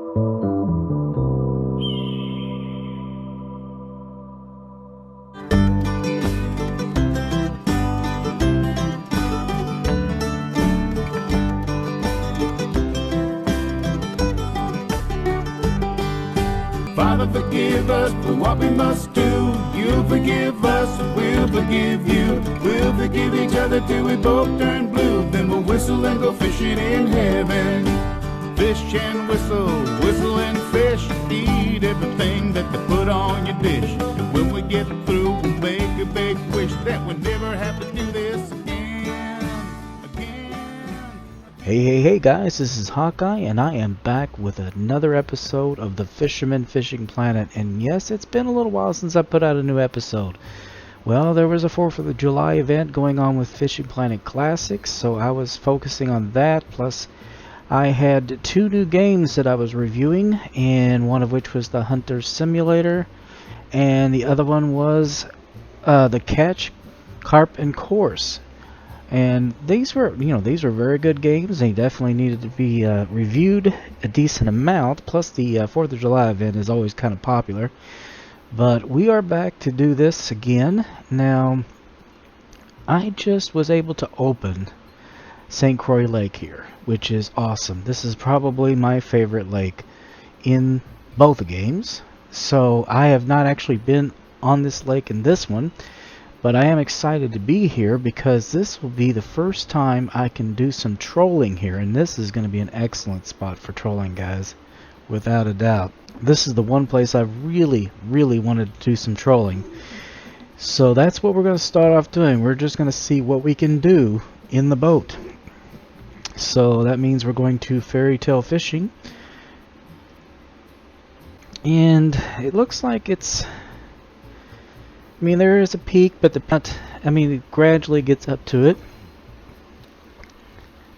Father, forgive us for what we must do. You forgive us, we'll forgive you. We'll forgive each other till we both turn blue. Then we'll whistle and go fishing in heaven. Fish and whistle, whistle and fish. Eat everything that they put on your dish. And when we get through, we'll make a big wish that we never have to do this again. Hey guys, this is Hawkeye, and I am back with another episode of the Fisherman Fishing Planet. And yes, it's been a little while since I put out a new episode. Well, there was a 4th of July event going on with Fishing Planet Classics, so I was focusing on that. Plus, I had 2 new games that I was reviewing, and one of which was the Hunter Simulator, and the other one was the Catch, Carp, and Course. And these were very good games. They definitely needed to be reviewed a decent amount. Plus, the 4th of July event is always kind of popular. But we are back to do this again. Now, I just was able to open St. Croix Lake here, which is awesome. This is probably my favorite lake in both games. So I have not actually been on this lake in this one. But I am excited to be here because this will be the first time I can do some trolling here. And this is going to be an excellent spot for trolling, guys. Without a doubt. This is the one place I really wanted to do some trolling. So that's what we're going to start off doing. We're just going to see what we can do in the boat. So that means we're going to fairy tale fishing. And it looks like it's... I mean, there is a peak, but it gradually gets up to it.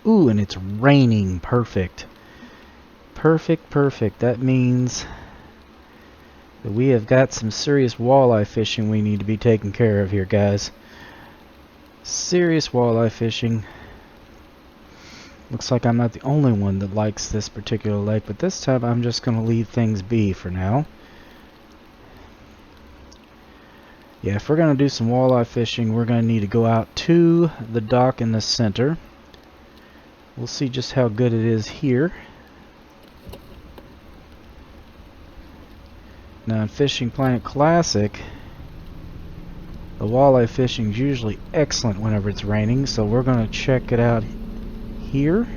Ooh, and it's raining. Perfect. Perfect. That means that we have got some serious walleye fishing we need to be taking care of here, guys. Serious walleye fishing. Looks like I'm not the only one that likes this particular lake, but this time I'm just going to leave things be for now. Yeah, if we're going to do some walleye fishing, we're going to need to go out to the dock in the center. We'll see just how good it is here. Now in Fishing Planet Classic, the walleye fishing is usually excellent whenever it's raining, so we're going to check it out here.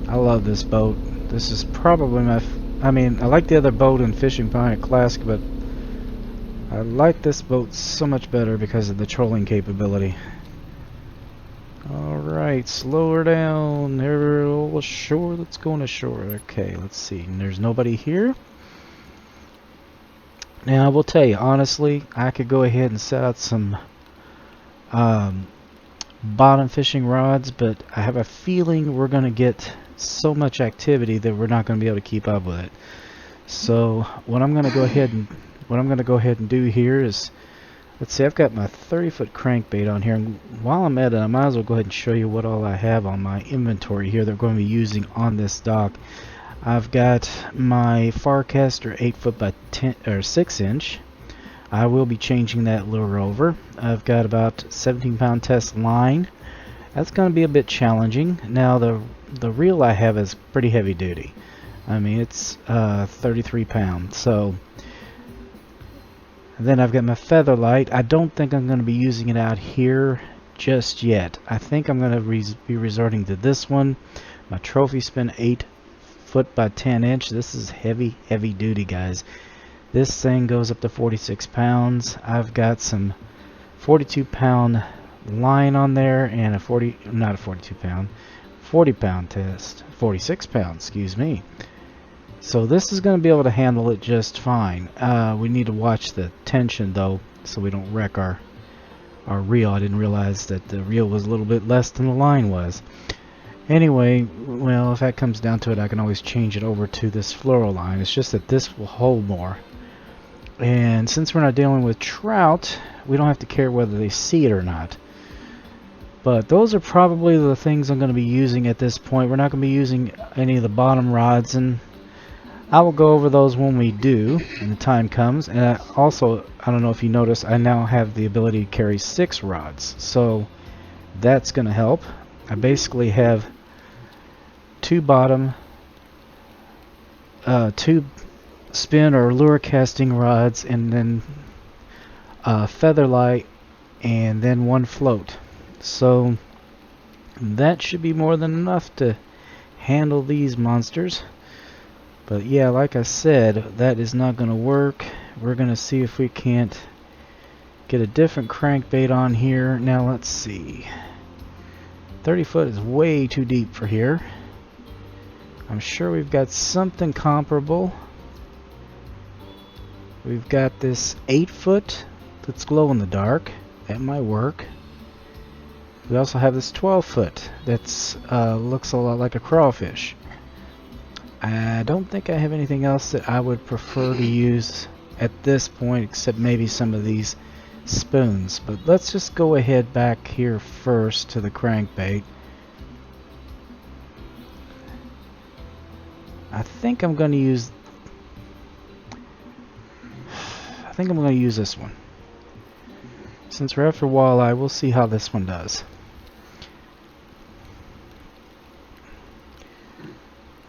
I love this boat. This is probably my... I like the other boat in Fishing Planet Classic, but I like this boat so much better because of the trolling capability. Alright, slow her down. There's ashore. Let's go on ashore. Okay, let's see. And there's nobody here. Now, I will tell you, honestly, I could go ahead and set out some bottom fishing rods, but I have a feeling we're going to get so much activity that we're not going to be able to keep up with it. So what I'm going to go ahead and do here is, let's see, I've got my 30-foot crankbait on here, and while I'm at it, I might as well go ahead and show you what all I have on my inventory here that we're going to be using on this dock. I've got my Farcaster 8-foot by 10 or 6-inch. I will be changing that lure over. I've got about 17-pound test line. That's going to be a bit challenging. Now the reel I have is pretty heavy duty. I mean, it's 33 pounds. So then I've got my feather light. I don't think I'm going to be using it out here just yet. I think I'm going to be resorting to this one. My trophy spin 8-foot by 10-inch. This is heavy duty, guys. This thing goes up to 46 pounds. I've got some 42-pound line on there and a 40-pound test, 46 pounds, excuse me. So this is going to be able to handle it just fine. We need to watch the tension though, so we don't wreck our reel. I didn't realize that the reel was a little bit less than the line was. Anyway, well, if that comes down to it, I can always change it over to this fluoro line. It's just that this will hold more. And since we're not dealing with trout, we don't have to care whether they see it or not. But those are probably the things I'm going to be using at this point. We're not going to be using any of the bottom rods, and I will go over those when we do, when the time comes. And I don't know if you notice, I now have the ability to carry 6 rods. So that's going to help. I basically have 2 bottom, 2 spin or lure casting rods, and then feather light, and then 1 float. So that should be more than enough to handle these monsters. But yeah, like I said, that is not going to work. We're going to see if we can't get a different crankbait on here. Now let's see. 30 foot is way too deep for here. I'm sure we've got something comparable. We've got this 8 foot that's glow in the dark. That might work. We also have this 12 foot that's looks a lot like a crawfish. I don't think I have anything else that I would prefer to use at this point, except maybe some of these spoons. But let's just go ahead back here first to the crankbait. I think I'm going to use this one. Since we're after walleye, we'll see how this one does.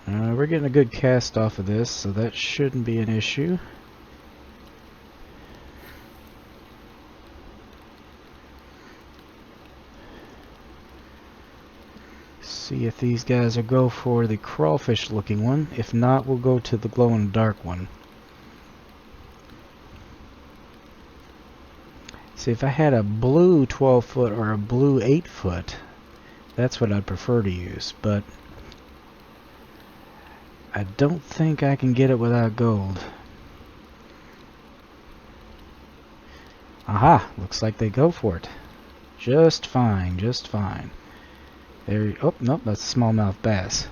We're getting a good cast off of this, so that shouldn't be an issue. See if these guys will go for the crawfish looking one. If not, we'll go to the glow in the dark one. See, if I had a blue 12 foot or a blue 8 foot, that's what I'd prefer to use, but I don't think I can get it without gold. Aha! Looks like they go for it. Just fine, just fine. There. Oh, nope, that's a smallmouth bass.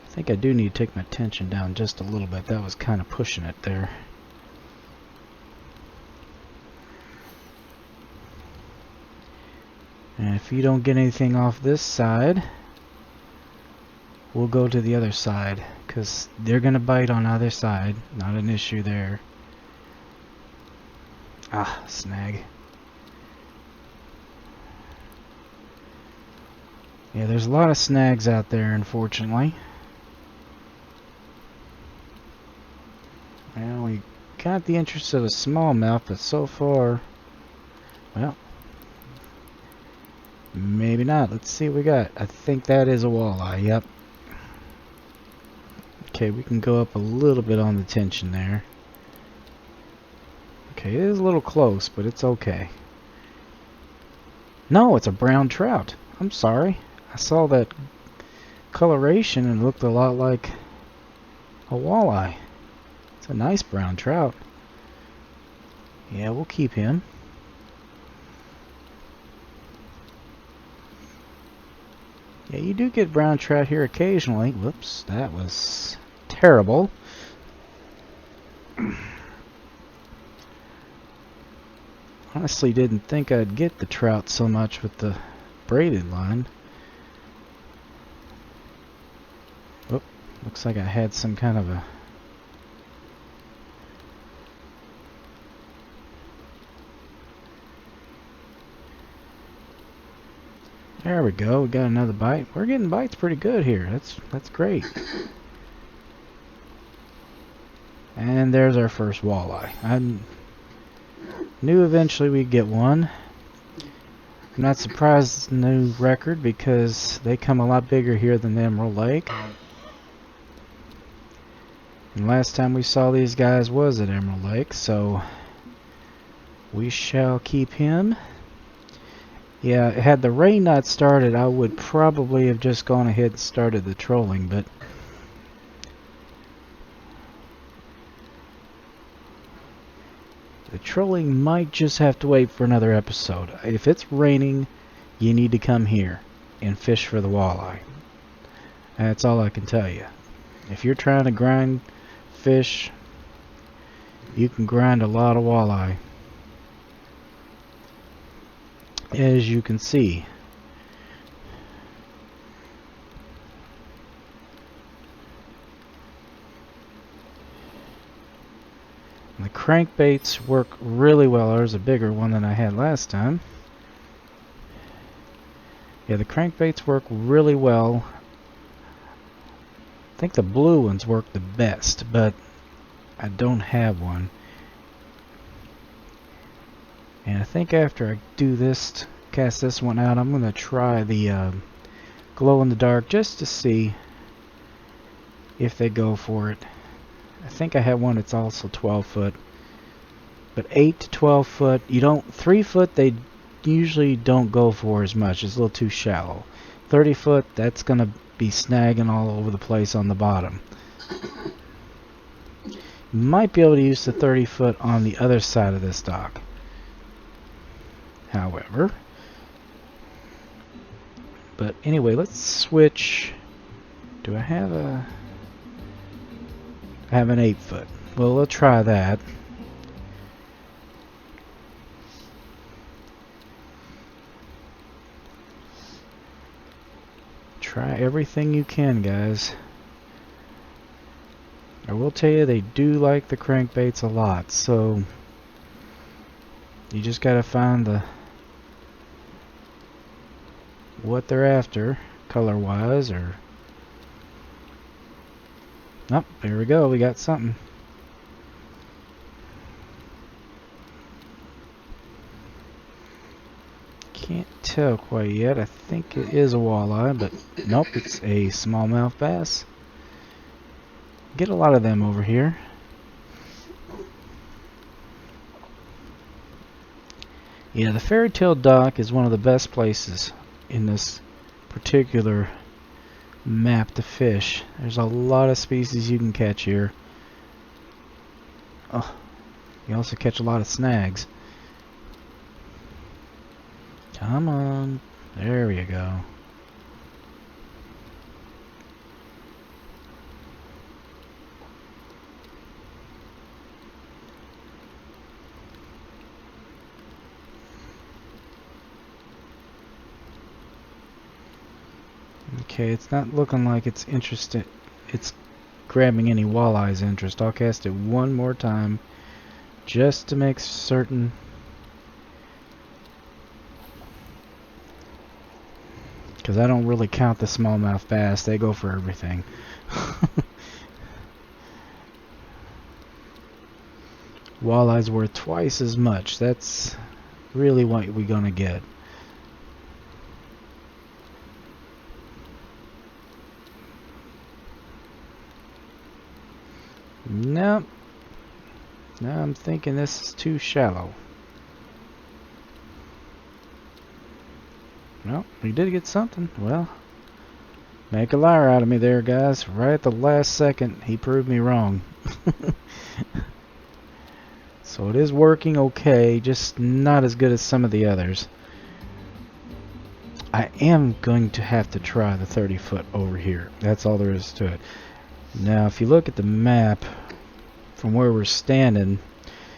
I think I do need to take my tension down just a little bit. That was kind of pushing it there. And if you don't get anything off this side, we'll go to the other side, because they're going to bite on either side. Not an issue there. Ah, snag. Yeah, there's a lot of snags out there, unfortunately. Well, we got the interest of the smallmouth, but so far, well, maybe not. Let's see what we got. I think that is a walleye, yep. Okay, we can go up a little bit on the tension there. Okay, it is a little close, but it's okay. No, it's a brown trout. I'm sorry. I saw that coloration and it looked a lot like a walleye. It's a nice brown trout. Yeah, we'll keep him. Yeah, you do get brown trout here occasionally. Whoops, that was terrible. Honestly didn't think I'd get the trout so much with the braided line. Oh, looks like I had some kind of a... There we go, we got another bite. We're getting bites pretty good here. That's great. And there's our first walleye. I knew eventually we'd get one. I'm not surprised it's a new record because they come a lot bigger here than the Emerald Lake. And last time we saw these guys was at Emerald Lake, so we shall keep him. Yeah, had the rain not started, I would probably have just gone ahead and started the trolling, but the trolling might just have to wait for another episode. If it's raining, you need to come here and fish for the walleye. That's all I can tell you. If you're trying to grind fish, you can grind a lot of walleye. As you can see, crankbaits work really well. There's a bigger one than I had last time. Yeah, the crankbaits work really well. I think the blue ones work the best, but I don't have one. And I think after I do this, cast this one out, I'm going to try the glow-in-the-dark just to see if they go for it. I think I have one that's also 12 foot. But 8 to 12 foot, 3 foot they usually don't go for as much. It's a little too shallow. 30 foot, that's going to be snagging all over the place on the bottom. You might be able to use the 30 foot on the other side of this dock. However, but anyway, let's switch. Do I have a... I have an 8 foot. Well, we'll try that. Try everything you can, guys. I will tell you, they do like the crankbaits a lot, so you just gotta find what they're after, color-wise, or... Oh, there we go, we got something. Can't tell quite yet. I think it is a walleye, but nope, it's a smallmouth bass. Get a lot of them over here. Yeah, the Fairy Tale Dock is one of the best places in this particular map to fish. There's a lot of species you can catch here. Oh, you also catch a lot of snags. Come on. There we go. Okay, it's not looking like it's interested. It's grabbing any walleye's interest. I'll cast it one more time just to make certain. Because I don't really count the smallmouth bass. They go for everything. Walleye's worth twice as much. That's really what we're going to get. Nope. Now I'm thinking this is too shallow. Well, we did get something. Well, make a liar out of me there, guys. Right at the last second, he proved me wrong. So it is working okay, just not as good as some of the others. I am going to have to try the 30 foot over here. That's all there is to it. Now, if you look at the map from where we're standing,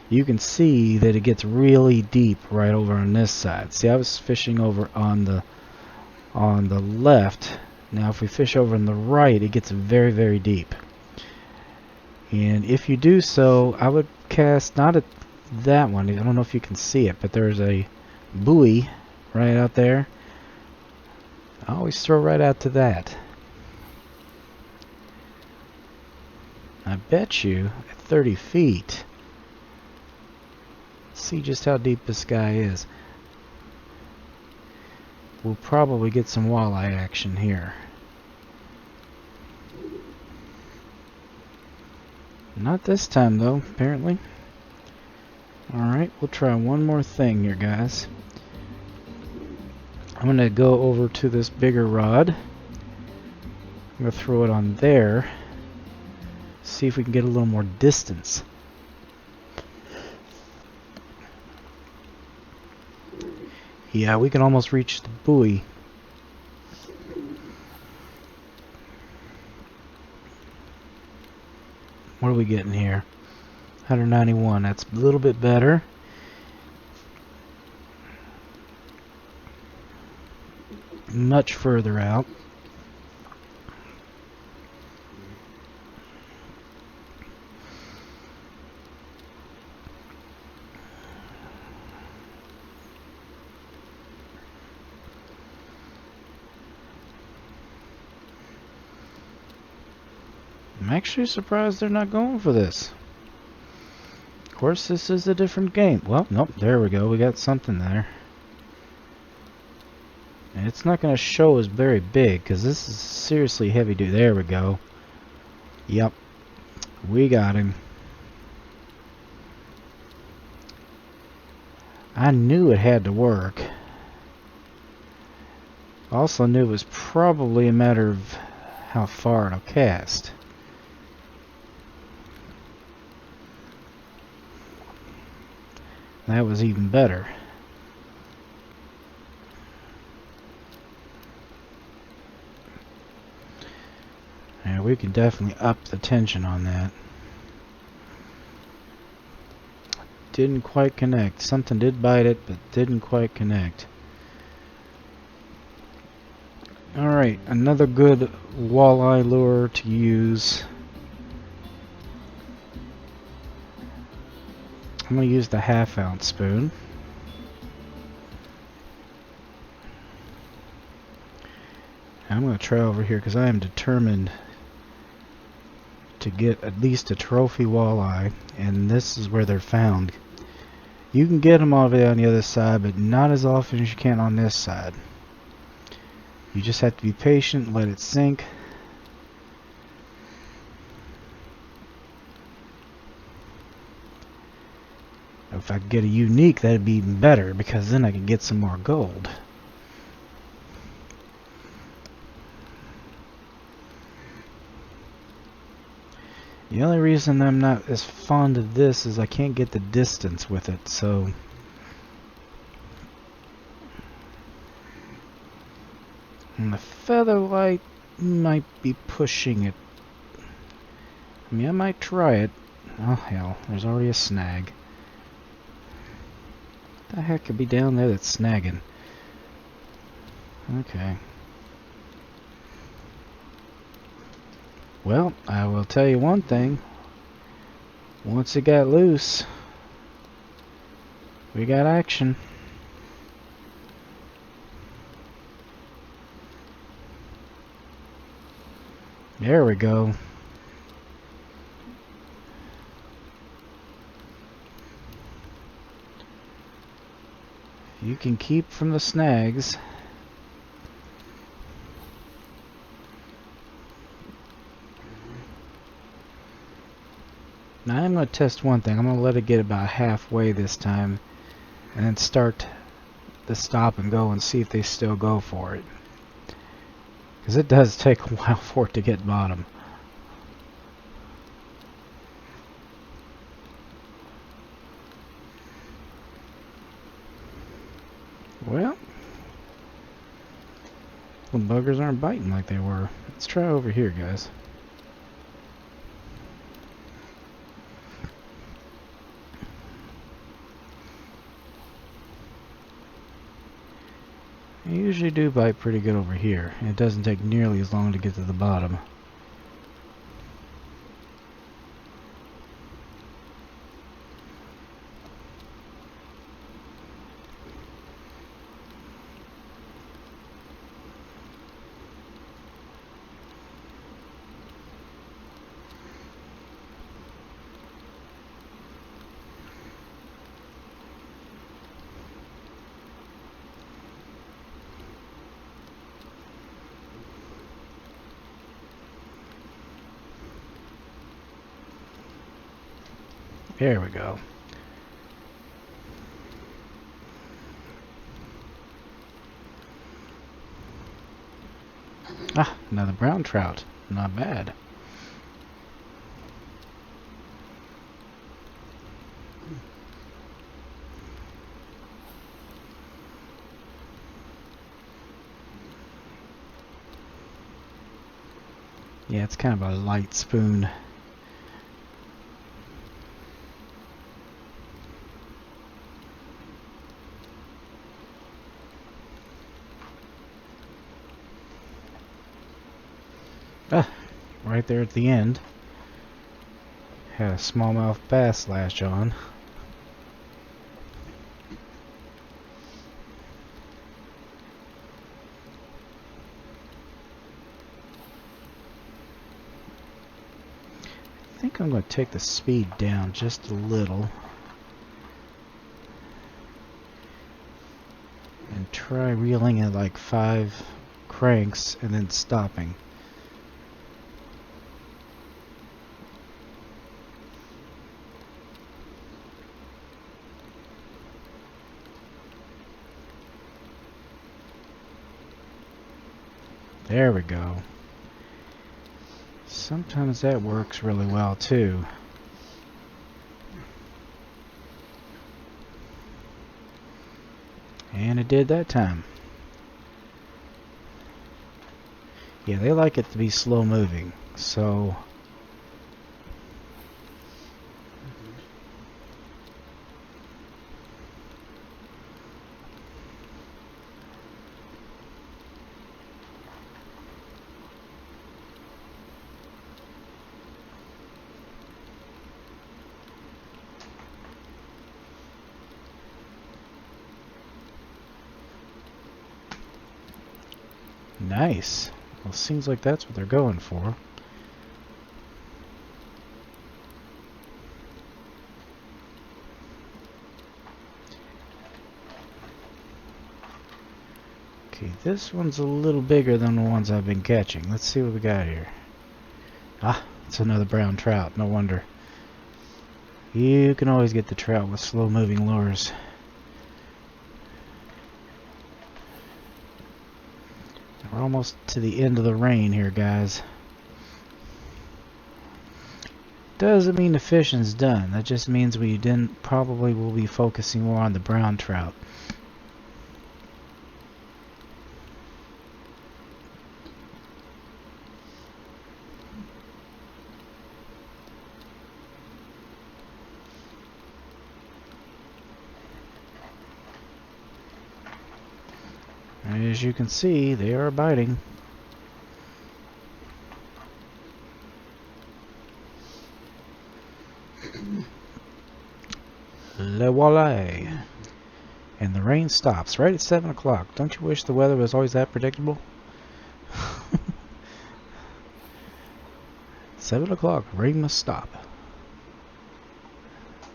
you can see that it gets really deep right over on this side. See, I was fishing over on the left. Now if we fish over on the right, it gets very, very deep. And if you do so, I would cast not at that one. I don't know if you can see it, but there's a buoy right out there. I always throw right out to that. I bet you at 30 feet, see just how deep this guy is. We'll probably get some walleye action here. Not this time though, apparently. Alright, we'll try one more thing here, guys. I'm going to go over to this bigger rod. I'm going to throw it on there. See if we can get a little more distance. Yeah, we can almost reach the buoy. What are we getting here? 191. That's a little bit better. Much further out. I'm actually surprised they're not going for this. Of course, this is a different game. Well, nope, there we go. We got something there. And it's not going to show as very big, because this is seriously heavy dude. There we go. Yep. We got him. I knew it had to work. Also knew it was probably a matter of how far it'll cast. That was even better. Yeah, we can definitely up the tension on that. Didn't quite connect. Something did bite it, but didn't quite connect. Alright, another good walleye lure to use. I'm going to use the 1/2 ounce spoon. I'm going to try over here because I am determined to get at least a trophy walleye, and this is where they're found. You can get them over there on the other side, but not as often as you can on this side. You just have to be patient, let it sink. If I could get a unique, that'd be even better, because then I could get some more gold. The only reason I'm not as fond of this is I can't get the distance with it, so... And the featherlight might be pushing it. I mean, I might try it. Oh hell, there's already a snag. What the heck could be down there that's snagging? Okay. Well, I will tell you one thing. Once it got loose, we got action. There we go. You can keep from the snags. Now I'm going to test one thing. I'm going to let it get about halfway this time, and then start the stop and go and see if they still go for it. Because it does take a while for it to get bottom. Well, the buggers aren't biting like they were. Let's try over here, guys. They usually do bite pretty good over here. It doesn't take nearly as long to get to the bottom. There we go. Ah, another brown trout. Not bad. Yeah, it's kind of a light spoon. Ah, right there at the end. Had a smallmouth bass lash on. think I'm going to take the speed down just a little and try reeling at like 5 cranks and then stopping. There we go. Sometimes that works really well too. And it did that time. Yeah, they like it to be slow moving, so nice. Well, seems like that's what they're going for. Okay, this one's a little bigger than the ones I've been catching. Let's see what we got here. Ah, it's another brown trout. No wonder. You can always get the trout with slow-moving lures. We're almost to the end of the rain here, guys. Doesn't mean the fishing's done. That just means we probably will be focusing more on the brown trout. As you can see, they are biting. Le Walleye. And the rain stops right at 7 o'clock. Don't you wish the weather was always that predictable? 7 o'clock, rain must stop.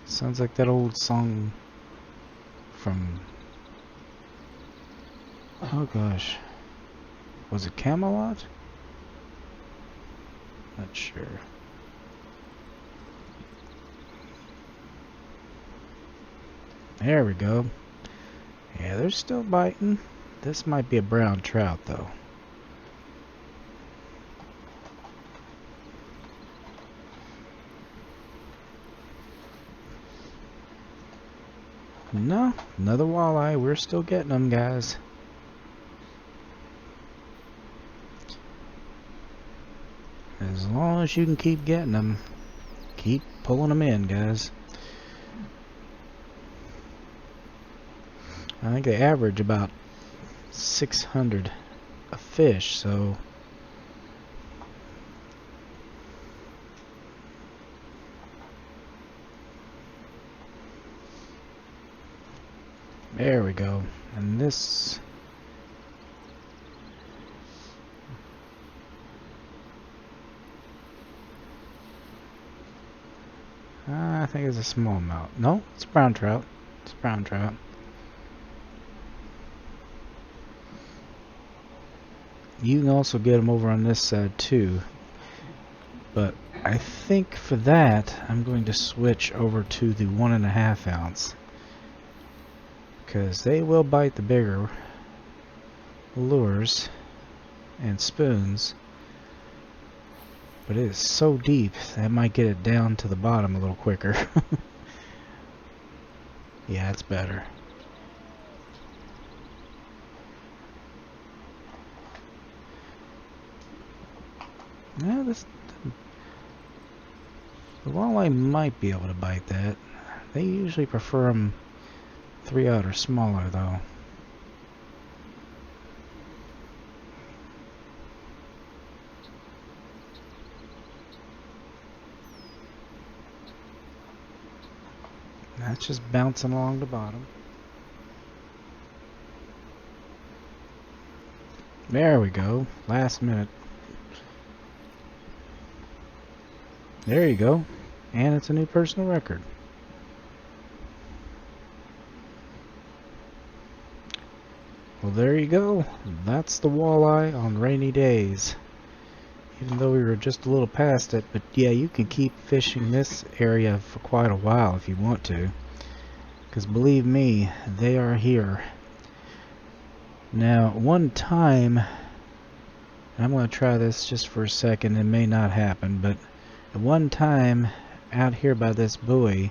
Sounds like that old song from... oh gosh. Was it Camelot? Not sure. There we go. Yeah, they're still biting. This might be a brown trout though. No, another walleye. We're still getting them, guys. As long as you can keep getting them, keep pulling them in, guys. I think they average about 600 a fish, so there we go. And this, I think it's a smallmouth. No, it's brown trout. It's brown trout. You can also get them over on this side too, but I think for that I'm going to switch over to the 1.5 ounce because they will bite the bigger lures and spoons, but it is so deep that might get it down to the bottom a little quicker. Yeah, it's better. Yeah, the walleye might be able to bite that. They usually prefer them 3/0 or smaller, though. That's just bouncing along the bottom. There we go. Last minute. There you go. And it's a new personal record. Well, there you go. That's the walleye on rainy days. Even though we were just a little past it. But yeah, you can keep fishing this area for quite a while if you want to. Because believe me, they are here. Now, one time, and I'm going to try this just for a second. It may not happen, but at one time out here by this buoy,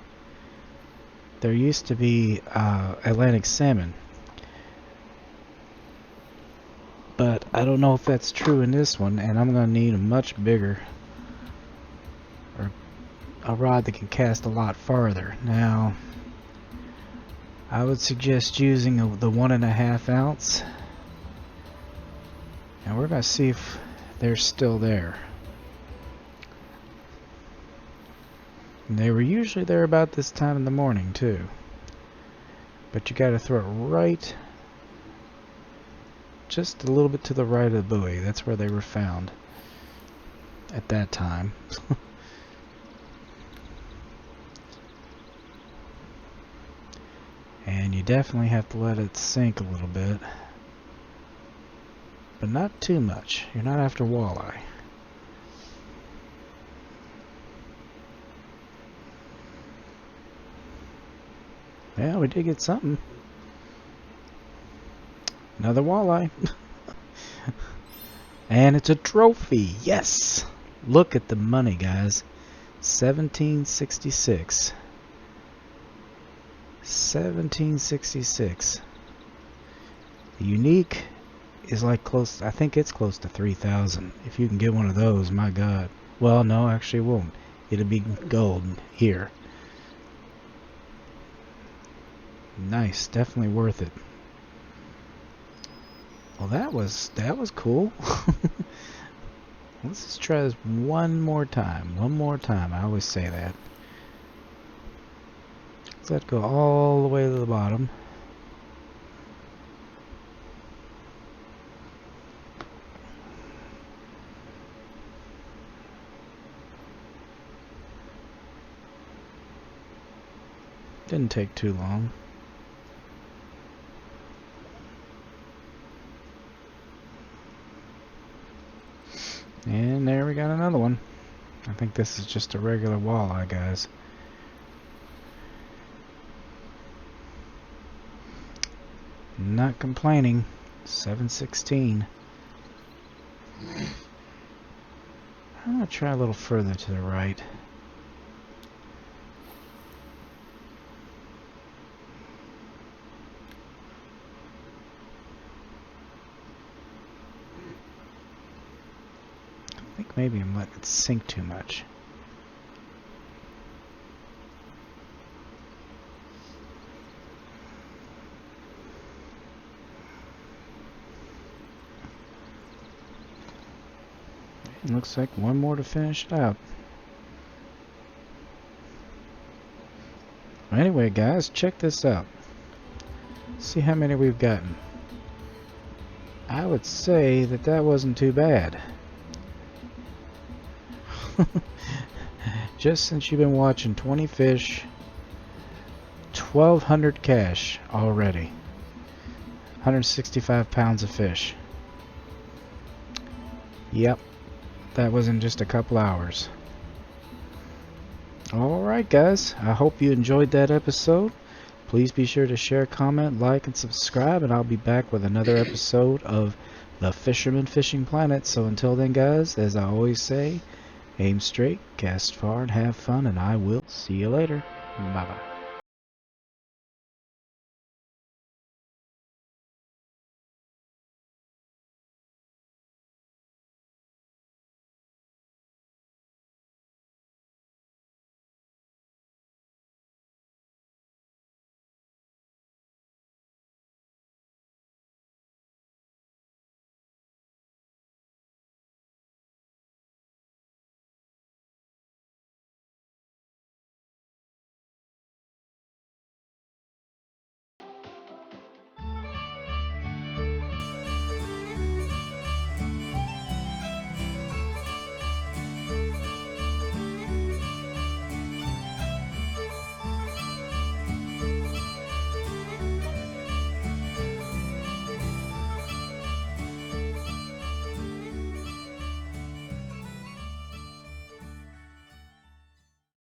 there used to be Atlantic salmon. But I don't know if that's true in this one, and I'm going to need a much bigger, or a rod that can cast a lot farther. Now, I would suggest using the 1.5 ounce, and we're going to see if they're still there. And they were usually there about this time in the morning too, but you got to throw it right just a little bit to the right of the buoy. That's where they were found at that time. And you definitely have to let it sink a little bit, but not too much. You're not after walleye. Yeah, we did get something. Another walleye. And it's a trophy. Yes! Look at the money, guys. 1766. 1766. The unique is like close, I think it's close to 3,000. If you can get one of those, my God. Well, no, actually it won't. It'll be gold here. Nice, definitely worth it. Well, that was cool. Let's just try this one more time. One more time. I always say that. Let's let go all the way to the bottom. Didn't take too long. And there we got another one. I think this is just a regular walleye, guys. Not complaining. 716. I'm going to try a little further to the right. I think maybe I'm letting it sink too much. It looks like one more to finish it out. Anyway, guys, check this out. See how many we've gotten. I would say that that wasn't too bad. Just since you've been watching, 20 fish, 1,200 cash already. 165 pounds of fish. Yep, that was in just a couple hours. Alright guys, I hope you enjoyed that episode. Please be sure to share, comment, like, and subscribe, and I'll be back with another episode of the Fisherman Fishing Planet. So until then guys, as I always say, aim straight, cast far, and have fun, and I will see you later. Bye-bye.